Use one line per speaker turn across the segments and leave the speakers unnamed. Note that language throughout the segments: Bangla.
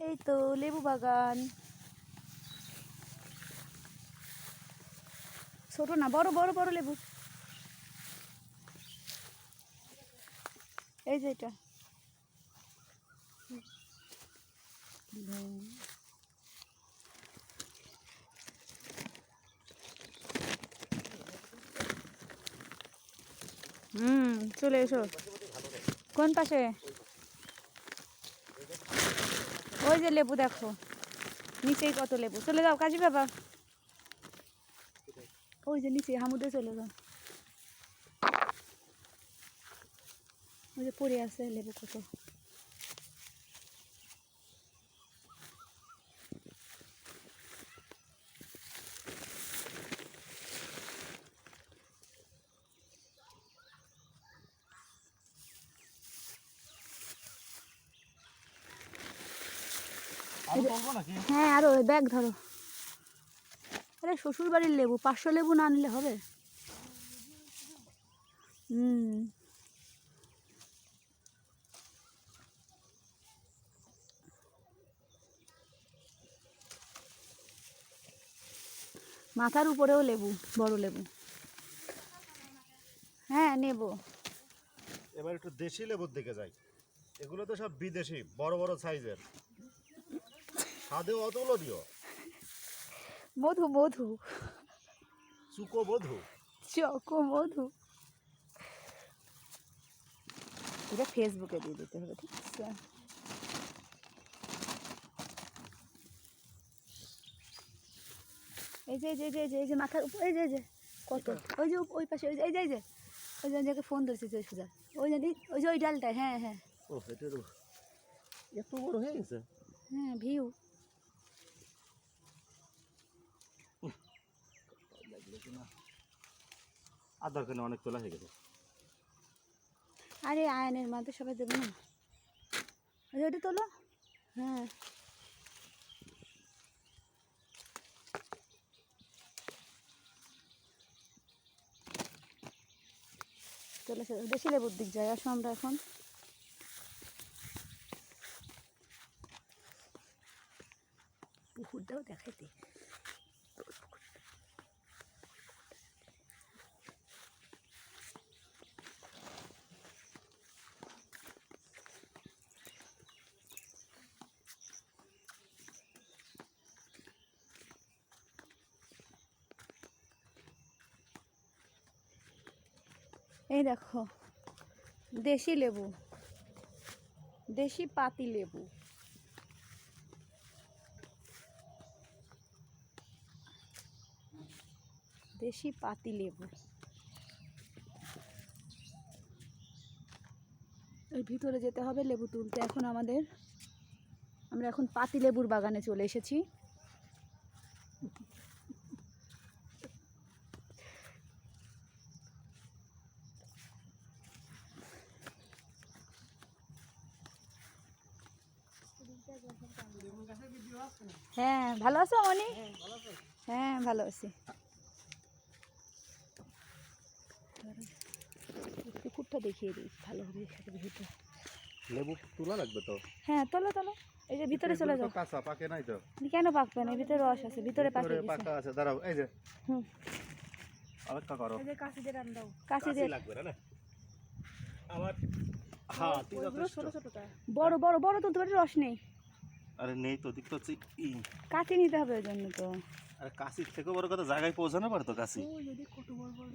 এই তো লেবু বাগান, ছোট না বড় বড় বড় লেবু। এই যে এটা চলে এসো। কোন পাশে? ওই যে লেবু দেখো, নিচেই কত লেবু। চলে যাও কাজী বাবা, ওই যে নিচে হামুদে চলে যাও। ওই যে পড়ে আছে লেবু কত। হ্যাঁ আরো ব্যাগ ধরো। আরে শ্বশুর বাড়ির লেবু, 500 লেবু না আনলে হবে? মাথার উপরেও লেবু, বড় লেবু। হ্যাঁ নেব।
এবার একটু দেশি লেবুর দিকে যাই। এগুলো তো সব বিদেশি, বড় বড় সাইজের, স্বাদেও অতুলনীয়।
মধু মধু,
চুকো মধু,
চকো মধু। এটা ফেসবুকে দিয়ে দিতে হবে, ঠিক আছে? এই যে এই যে মাথার উপর, এই যে কত, ওই যে ওই পাশে, ওই যে এই যে ওই যে যাকে ফোন ধরছিস ওই সুজা, ওই যে ওই ডালটায়। হ্যাঁ হ্যাঁ
ও এটার এত বড় হয়ে গেছে।
হ্যাঁ ভিউ।
আদার কেন অনেক তোলা হয়ে গেছে।
আরে আয়নের মাঝে সবাই দেবো না, ওইটা তোলো। হ্যাঁ চলেছে। দেশি লেবুর দিক যাই, আসো আমরা এখন। পুকুরটাও দেখাইতে। এই দেখো দেশি লেবু, দেশি পাতি লেবু। দেশি পাতি লেবু। ওই ভিতরে যেতে হবে লেবু তুলতে এখন আমাদের। আমরা এখন পাতি লেবুর বাগানে চলে এসেছি। হ্যাঁ ভালো আছো অনি? হ্যাঁ ভালো আছি। পুকুরটা দেখিয়ে দিই ভালো হবে।
লেবু তোলা লাগবে তো।
হ্যাঁ তোলো তোলো, এই যে ভিতরে চলে যাও।
কাঁচা পাকে নাই তো।
কেন পাকবে না? ভিতরে রস আছে, ভিতরে পাকে গেছে।
পাকা আছে, দাঁড়াও। এই যে
হুম
অপেক্ষা করো।
এই যে কাশি দিয়ে রান দাও, কাশি দিয়ে
লাগবে না আমার। হ্যাঁ ঠিক আছে।
ছোট ছোটটা বড় বড় বড় তুলতে পারি, রস নেই।
আরে নেই তো, দিক তো হচ্ছে
কাশি নিতে হবে ওই জন্য তো।
আরে কাশির থেকে বড় কথা জায়গায় পৌঁছানো পারে তো কাশি।
ওই যদি কত বড় বড়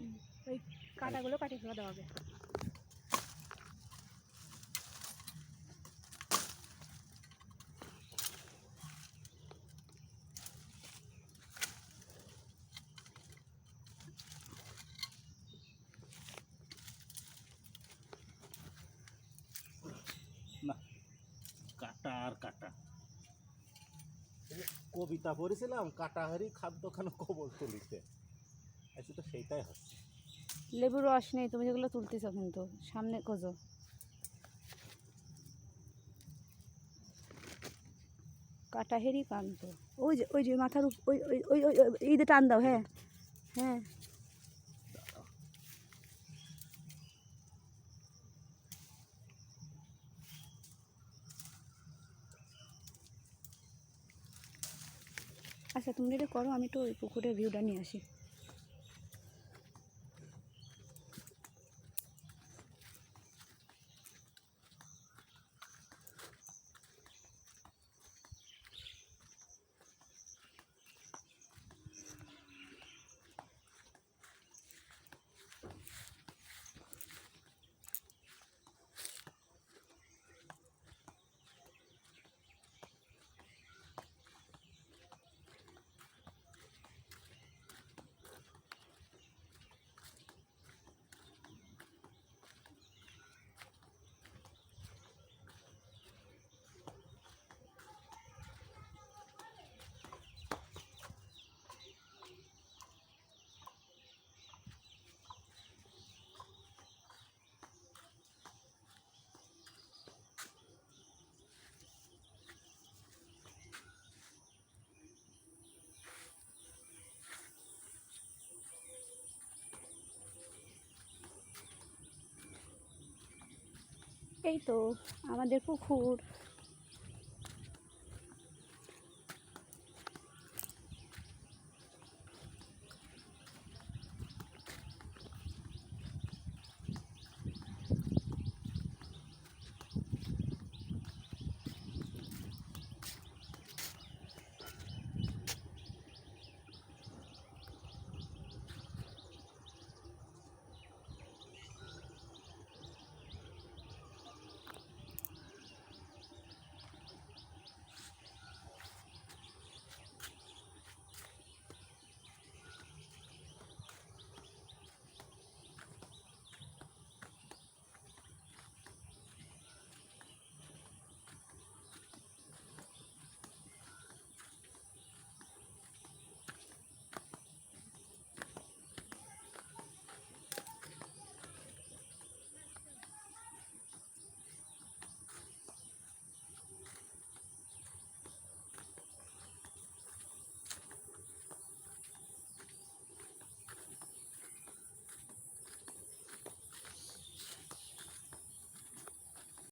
ওই কাঁটাগুলো কাটি ফেলা দেওয়া হবে।
না কাটা আর কাটা। কবিতা পড়েছিলাম, কাটাহারি খাদ্য খানো কবল তুলিতে, আচ্ছা তো সেইটাই হচ্ছে।
লেবুর রস নেই, তুমি যেগুলো তুলতেছো কিন্তু সামনে খোঁজো। কাটাহেরি কান্ত, ওই যে মাথার ওই ওই ওই ওই ঈদে টান দাও। হ্যাঁ হ্যাঁ আচ্ছা তুমি এটা করো, আমি তো ওই পুকুরের ভিউটা নিয়ে আসি। এই তো আমাদের পুকুর।